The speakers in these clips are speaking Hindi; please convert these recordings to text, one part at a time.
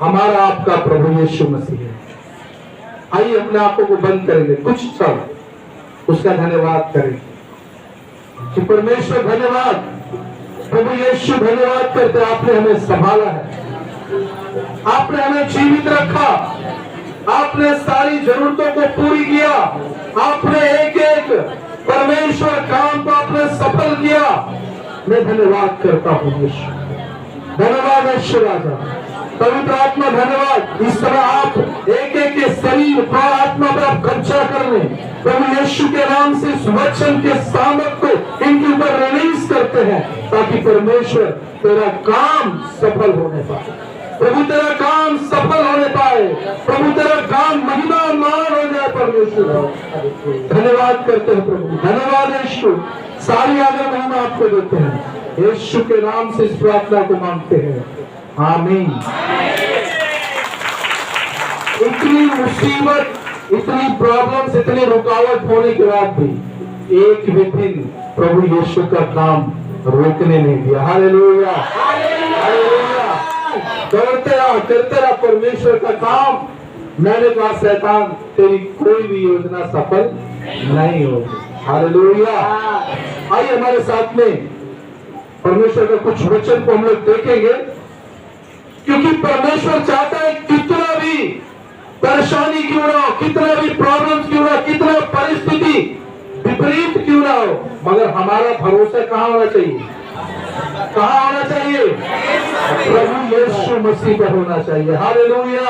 हमारा आपका प्रभु यीशु मसीह है। आइए अपने आंखों को बंद करेंगे, कुछ क्षण उसका धन्यवाद करेंगे कि परमेश्वर धन्यवाद, प्रभु यीशु धन्यवाद करते, आपने हमें संभाला है, आपने हमें जीवित रखा, आपने सारी जरूरतों को पूरी किया, आपने एक एक परमेश्वर काम को आपने सफल किया। मैं धन्यवाद करता हूँ यीशु, धन्यवाद यीशु राजा, पवित्र आत्मा धन्यवाद। इस तरह आप एक एक के शरीर और आत्मा पर आप कब्जा करने, प्रभु यीशु के नाम से इस वचन के सामर्थ को इनके ऊपर रिलीज करते हैं, ताकि परमेश्वर तेरा काम सफल होने पाए, प्रभु तेरा काम सफल होने पाए, प्रभु तेरा काम महिमा और मान हो जाए। परमेश्वर धन्यवाद करते हैं प्रभु, धन्यवाद यीशु, सारी आदर महिमा आपको देते हैं, यीशु के नाम से इस प्रार्थना को मांगते हैं, आमीन। इतनी मुसीबत, इतनी प्रॉब्लम्स, इतनी रुकावट होने के बाद भी एक भी दिन प्रभु यीशु का काम रोकने नहीं दिया। Hallelujah, hallelujah. दौड़ते रहा, करते रहा परमेश्वर का काम। मैंने कहा शैतान तेरी कोई भी योजना सफल नहीं होगी। हालेलुया। आइए हमारे साथ में परमेश्वर का कुछ वचन को हम लोग देखेंगे, क्योंकि परमेश्वर चाहता है कितना भी परेशानी क्यों ना हो, कितना भी प्रॉब्लम्स क्यों ना, कितना परिस्थिति विपरीत क्यों ना हो, मगर हमारा भरोसा कहाँ होना चाहिए, कहाँ होना चाहिए, प्रभु यीशु मसीह पर होना चाहिए। हालेलुया।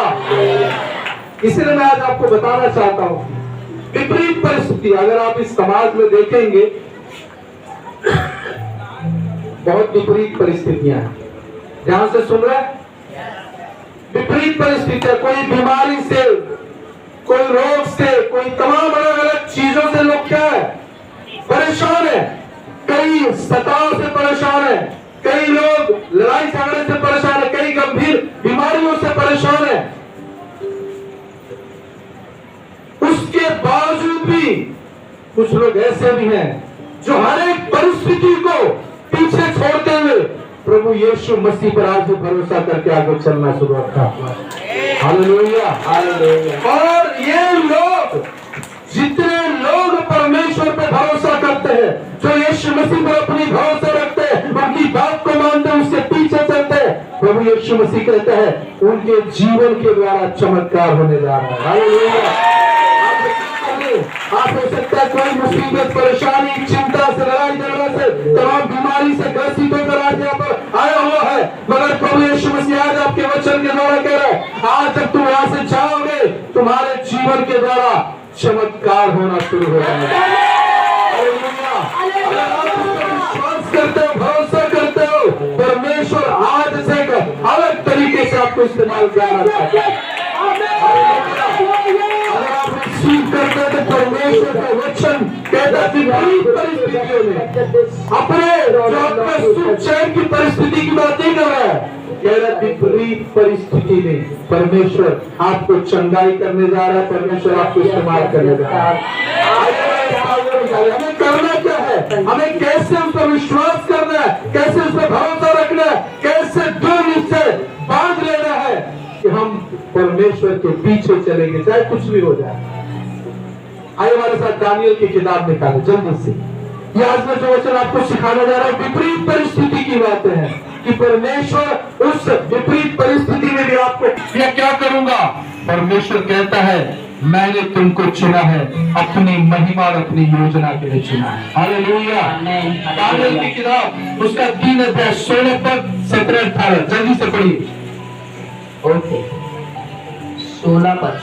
इसलिए मैं आज आपको बताना चाहता हूँ, विपरीत परिस्थिति अगर आप इस समाज में देखेंगे, बहुत विपरीत परिस्थितियां हैं। ध्यान से सुन रहे हैं, विपरीत परिस्थितियां, कोई बीमारी से, कोई रोग से, कोई तमाम अलग अलग चीजों से लोग क्या है, परेशान है, कई सताव से परेशान है, कई लोग लड़ाई झगड़े से परेशान है, कई गंभीर बीमारियों से परेशान है। उसके बावजूद भी कुछ लोग ऐसे भी हैं जो हर एक परिस्थिति को पीछे छोड़ते हुए प्रभु यीशु मसीह पर आज भरोसा करके आगे चलना शुरू करता है। Hallelujah, hallelujah. और ये लोग, जितने लोग परमेश्वर पर भरोसा करते हैं, जो यीशु मसीह पर अपनी भरोसा रखते हैं, उनकी बात को मानते हैं, उसके पीछे चलते हैं, प्रभु यीशु मसीह कहते हैं उनके जीवन के द्वारा चमत्कार होने जा रहा है। हालेलुया। आप हो सकता है कोई मुसीबत, परेशानी, चिंता से, लड़ाई झगड़ा से, तमाम बीमारी से ग्रसित होकर आज यहाँ पर आया हुआ है, मगर प्रभु यीशु मसीह आज आपके वचन के द्वारा कह रहा है, आज जब तुम यहाँ से जाओगे, तुम्हारे जीवन के द्वारा चमत्कार होना शुरू हो जाएगा। अगर आप उस पर विश्वास करते हो, भरोसा करते हो, परमेश्वर आज से एक अलग तरीके से आपको इस्तेमाल करना चाहता है। अगर आप रिसीव करते हैं तो परमेश्वर का वचन कहता है विपरीत परिस्थितियों में अपने जो अपने सुख चैन की परिस्थिति की बात नहीं कर रहा है, कह रहा है विपरीत परिस्थिति में परमेश्वर आपको चंगाई करने जा रहा है, परमेश्वर आपको इस्तेमाल करने जा रहा है। हमें करना क्या है, हमें कैसे उस पर विश्वास करना है, कैसे उस पर भरोसा रखना है, कैसे दृढ़ निश्चय बांध लेना है कि हम परमेश्वर के पीछे चलेंगे चाहे कुछ भी हो जाए। आइए हमारे साथ दानियल की किताब निकालें जल्दी से। ये आज में जो वचन आपको सिखाना जा रहा है विपरीत परिस्थिति की बातें हैं, कि परमेश्वर उस विपरीत परिस्थिति में भी आपको यह क्या करूंगा। परमेश्वर कहता है मैंने तुमको चुना है, अपनी महिमा और अपनी योजना के लिए चुना है। हालेलुया। दानियल की किताब उसका 3 अध्याय 16 पद 17-18 जल्दी से पढ़िए। ओके, 16 पद।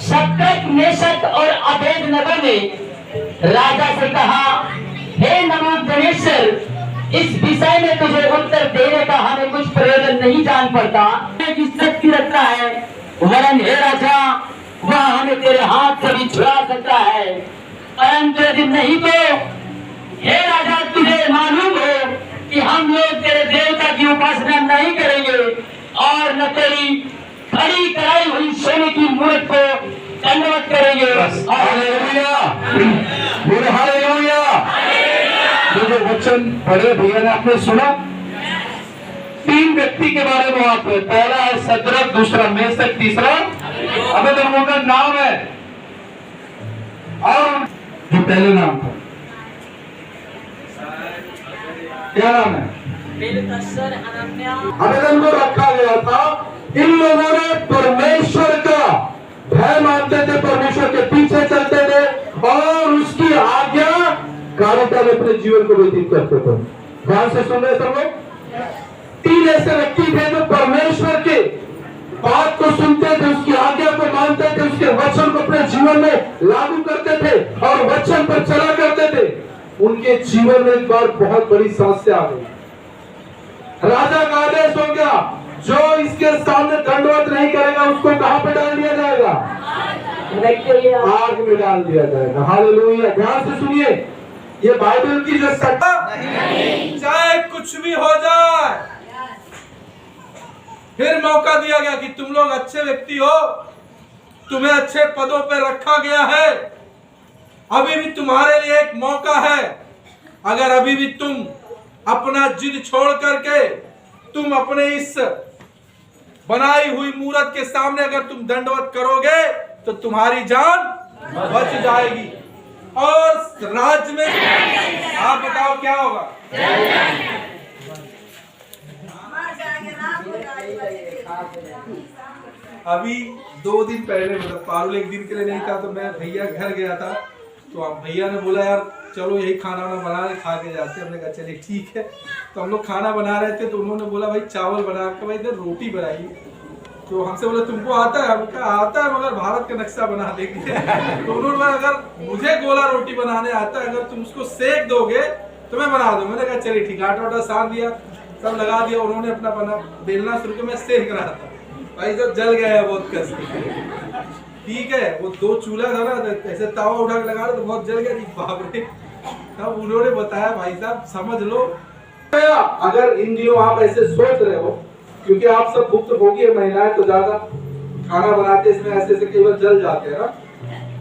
शद्रक, मेशक और अबेदनगो ने राजा से कहा, हे नबूकदनेस्सर, इस विषय में तुझे उत्तर देने का हमें कुछ प्रयोजन नहीं जान पड़ता कि शक्ति रखता है, वरन हे राजा, वह हमें तेरे हाथ से भी छुड़ा सकता है, परंतु यदि नहीं तो हे राजा, तुझे मालूम हो कि हम लोग तेरे देवता की उपासना नहीं करेंगे और न तेरी खड़ी कराई हुई सोने की मूर्त को दंडवत करेंगे। Hallelujah, hallelujah. जो वचन पढ़े भैया ने आपने सुना, तीन व्यक्ति के बारे में बात है। पहला है सदरक, दूसरा मेशक, तीसरा अबेदनगो का नाम है। और जो पहले नाम था क्या नाम है? अबेदनगो रखा गया था। इन लोगों ने परमेश्वर का भय मानते थे, परमेश्वर के पीछे चलते थे और उसकी आज्ञा कार्यता में अपने जीवन को व्यतीत करते थे। ध्यान से सुन रहे सब लोग? तीन ऐसे व्यक्ति थे जो परमेश्वर के बात को सुनते थे, उसकी आज्ञा को मानते थे, उसके वचन को अपने जीवन में लागू करते थे और वचन पर चला करते थे। उनके जीवन में एक बार बहुत बड़ी समस्या आ गई। राजा का आदेश हो गया, जो इसके सामने दंडवत नहीं करेगा उसको कहां पे डाल दिया जाएगा? आग में डाल दिया जाएगा। हालेलुया। ध्यान से सुनिए, ये बाइबल की जो सत्ता, चाहे कुछ भी हो जाए, फिर मौका दिया गया कि तुम लोग अच्छे व्यक्ति हो, तुम्हें अच्छे पदों पर रखा गया है, अभी भी तुम्हारे लिए एक मौका है। अगर अभी भी तुम अपना जिद छोड़ करके तुम अपने इस बनाई हुई मूरत के सामने अगर तुम दंडवत करोगे तो तुम्हारी जान बच जाएगी और राज्य में आप बताओ क्या होगा? अभी 2 दिन पहले, मतलब पारुल एक दिन के लिए नहीं था, तो मैं भैया घर गया था, तो अब भैया ने बोला यार चलो यही खाना वाना बना के खा के जाते हैं। हमने कहा चलिए ठीक है। तो हम लोग खाना बना रहे थे, तो उन्होंने बोला भाई चावल बना के भाई इधर रोटी बनाइए। तो हमसे बोला तुमको आता है? हम कहा आता है, मगर भारत का नक्शा बना देंगे। तो उन्होंने बोला अगर मुझे गोला रोटी बनाने आता है, अगर तुम उसको सेक दोगे तो मैं बना दूं। मैंने कहा चलिए ठीक। आटा वाटा सान दिया, सब लगा दिया। उन्होंने अपना बना बेलना शुरू किया, मैं सेक रहा था। भाई सब जल गया है बहुत कस। ठीक है, वो 2 चूल्हा था ना, ऐसे तावा उठा के लगा रहे तो बहुत जल गया। बाप रे। तब उन्होंने बताया भाई साहब समझ लो। अगर इन दिनों आप ऐसे सोच रहे हो, क्योंकि आप सब भुक्तभोगी महिलाएं तो ज्यादा खाना बनाते इसमें ऐसे ऐसे केवल जल जाते हैं ना,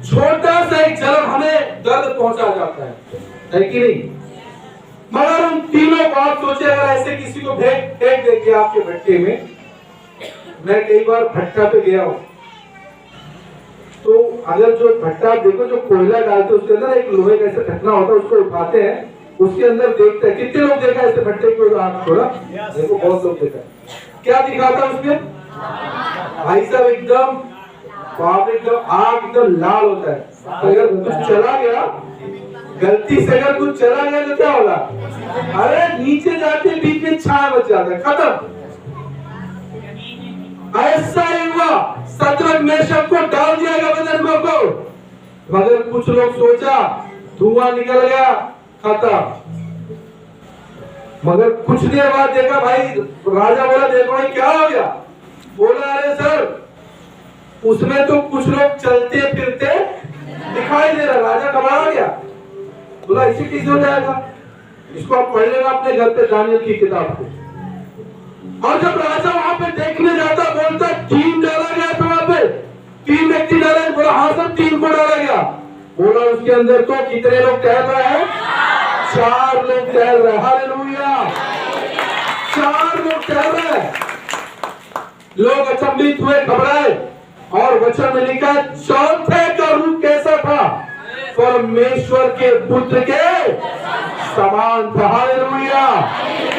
छोटा सा एक जलन हमें दर्द पहुंचा जाता है कि नहीं? मगर उन तीनों को आप सोचे, अगर ऐसे किसी को फेंक देंगे आपके भट्टे में। मैं कई बार भट्टा पे गया हूँ, तो अगर जो भट्टा देखो, जो कोयला डालते हैं उसके अंदर एक लोहे का ऐसा ढकना होता है, उसको उठाते हैं, उसके अंदर देखते हैं। कितने लोग देखा ऐसे भट्टे को? आप थोड़ा देखो, बहुत लोग देखा। क्या दिखाता है उसमें? भाई साहब एकदम आग एकदम लाल होता है। अगर कुछ चला गया, गलती से अगर कुछ चला गया तो क्या होगा? अरे नीचे जाते बीच में छाया बच जाता है, खत्म। ऐसा ही हुआ, सदरक मेशक को डाल दिया गया अबेदनगो को। मगर कुछ लोग सोचा धुआं निकल गया, खत्म। मगर कुछ देर बाद देखा, भाई राजा बोला देखो भाई क्या हो गया? बोला अरे सर उसमें तो कुछ लोग चलते फिरते दिखाई दे रहा। राजा घबरा गया, बोला इसी कैसे हो जाएगा? इसको आप पढ़ लेना अपने घर पे, दानियल की किताब को। और जब राजा वहां पे देखने जाता, बोलता 3 डाला गया था वहां पे, 3 व्यक्ति डाले। बोला हाँ सर 3 को डाला गया। बोला उसके अंदर तो कितने लोग टहल रहे हैं? 4 लोग टहल रहे हैं। हालेलुया। 4 लोग टहल रहे हैं। लोग अचंभित हुए, घबराए, और वचन में लिखा चौथे का रूप कैसा था? परमेश्वर के पुत्र के समान था। हालेलुया।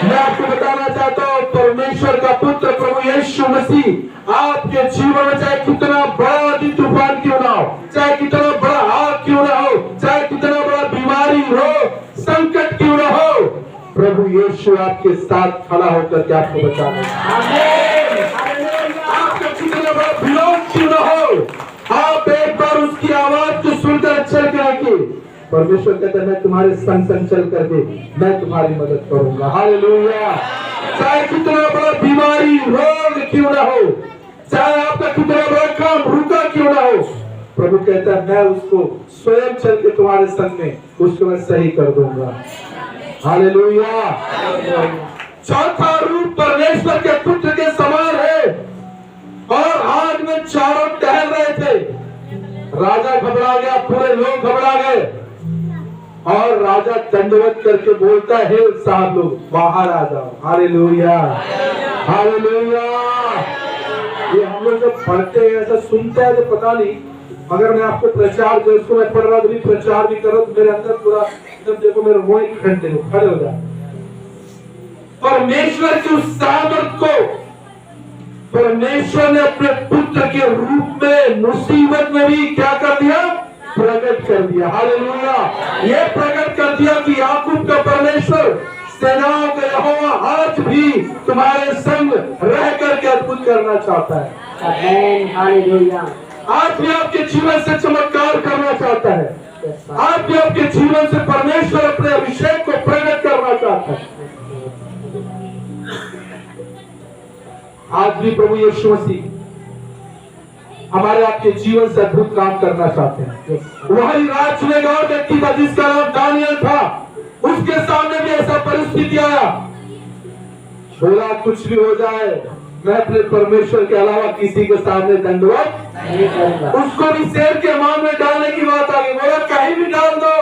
मैं आपको बताना चाहता हूँ, परमेश्वर का पुत्र प्रभु यीशु मसीह आपके जीवन में चाहे कितना बड़ा तूफान क्यों ना हो, चाहे कितना बड़ा आग क्यों ना हो, चाहे कितना बड़ा बीमारी हो, संकट क्यों ना हो, प्रभु यीशु आपके साथ खड़ा होकर के आपको बचाएगा। आपका कितना बड़ा विरोध क्यों ना हो, आप एक बार उसकी आवाज को सुनकर चल के परमेश्वर कहता है मैं तुम्हारे संग संग चल करके मैं तुम्हारी मदद करूंगा। हालेलुया। चाहे कितना बड़ा बीमारी रोग क्यों ना हो, चाहे आपका कितना बड़ा काम रुका क्यों ना हो, प्रभु कहता है मैं उसको स्वयं चल के तुम्हारे संग में उसको मैं सही कर दूंगा। हालेलुया। चौथा रूप परमेश्वर के पुत्र के समान है, और आग में चारों टहल रहे थे। राजा घबरा गया, पूरे लोग घबरा गए। और राजा दंडवत करके बोलता है, साहब लोग बाहर आ जाओ। Hallelujah, hallelujah. ये हम लोग जब पढ़ते हैं, ऐसा सुनते हैं तो पता नहीं, मगर मैं आपको प्रचार, जिसको मैं पढ़ रहा था, प्रचार भी कर रहा हूं, मेरे अंदर पूरा एकदम, देखो मेरे रोए खड़े हो जाए। परमेश्वर की उस सामर्थ को परमेश्वर ने अपने पुत्र के रूप में मुसीबत में भी क्या कर दिया? प्रकट कर दिया। हालेलुया। ये प्रकट कर दिया कि याकूब का परमेश्वर, सेनाओं का यहोवा आज भी तुम्हारे संग रह करके अद्भुत करना चाहता है। आमीन, हालेलुया। आज भी आपके जीवन से चमत्कार करना चाहता है। आज भी आपके जीवन से परमेश्वर अपने अभिषेक को प्रकट करना चाहता है। आज भी प्रभु यीशु मसीह हमारे आपके जीवन से अद्भुत काम करना चाहते हैं। वही राज में और व्यक्ति था जिसका नाम दानियल था, उसके सामने भी ऐसा परिस्थिति आया, बोला कुछ भी हो जाए मैं अपने परमेश्वर के अलावा किसी के सामने दंडवत नहीं करूंगा। उसको भी शेर के मान में डालने की बात आ गई, बोला कहीं भी डाल दो,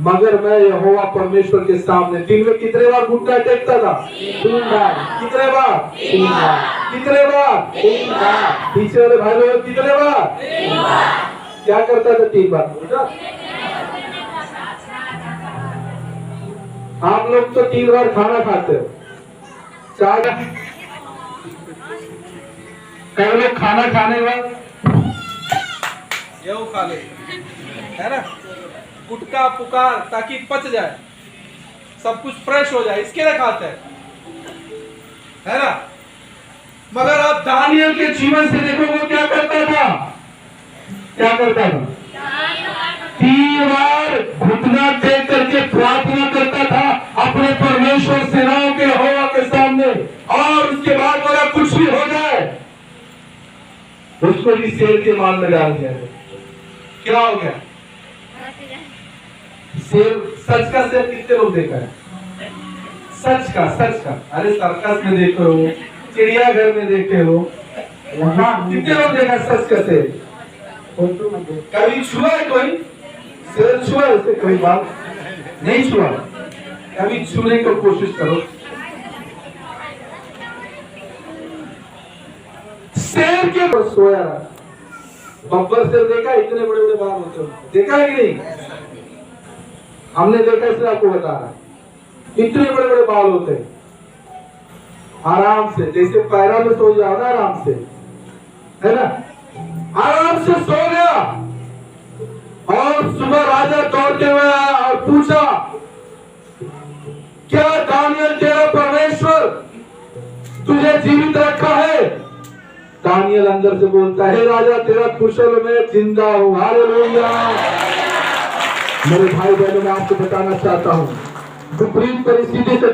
मगर मैं यहोवा परमेश्वर के सामने दिन में कितने बार घुटना टेकता था? 3 बार। कितने बार? 3 बार। कितने बार? 3 बार। पीछे वाले भाई लोग कितने बार? 3 बार। क्या करता था 3 बार? आप लोग तो 3 बार खाना खाते हो, 4 कई लोग खाना खाने के बाद ये वो खा ले, है ना, गुटका पुकार ताकि पच जाए, सब कुछ फ्रेश हो जाए, इसके लिए खाते हैं, है ना। मगर आप दानियल के जीवन से देखो वो क्या करता था? क्या करता था? 3 बार घुटना टेक करके प्रार्थना करता था अपने परमेश्वर सेनाओं के यहोवा के सामने, और उसके बाद बोला कुछ भी हो जाए, उसको भी शेर के मान में डाल दिया। क्या हो गया? शेर, सच का शेर कितने लोग देखा है? सच का, सच का। अरे सर्कस में देखे हो, चिड़ियाघर में देखे हो, वहां कितने लोग देखा सच का शेर? कभी छुआ है कोई शेर? छुआ है उसे? कोई बात नहीं छुआ, कभी छूने की कोशिश करो। शेर के पर सोया, बब्बर शेर देखा? इतने बड़े बड़े बाल होते हैं, देखा है कि नहीं? हमने देखा, इसलिए आपको बता रहा, इतने बड़े बड़े बाल होते हैं। आराम से, जैसे पैरा में सो जाओ ना, आराम से, है ना, आराम से सो गया। और सुबह राजा दौड़ते हुए आया और पूछा, क्या दानियल तेरा परमेश्वर तुझे जीवित रखा है? दानियल अंदर से बोलता है, राजा तेरा कुशल मैं जिंदा हूं। हालेलुया। मेरे भाई बहनों, मैं आपको बताना चाहता हूं, विपरीत परिस्थिति से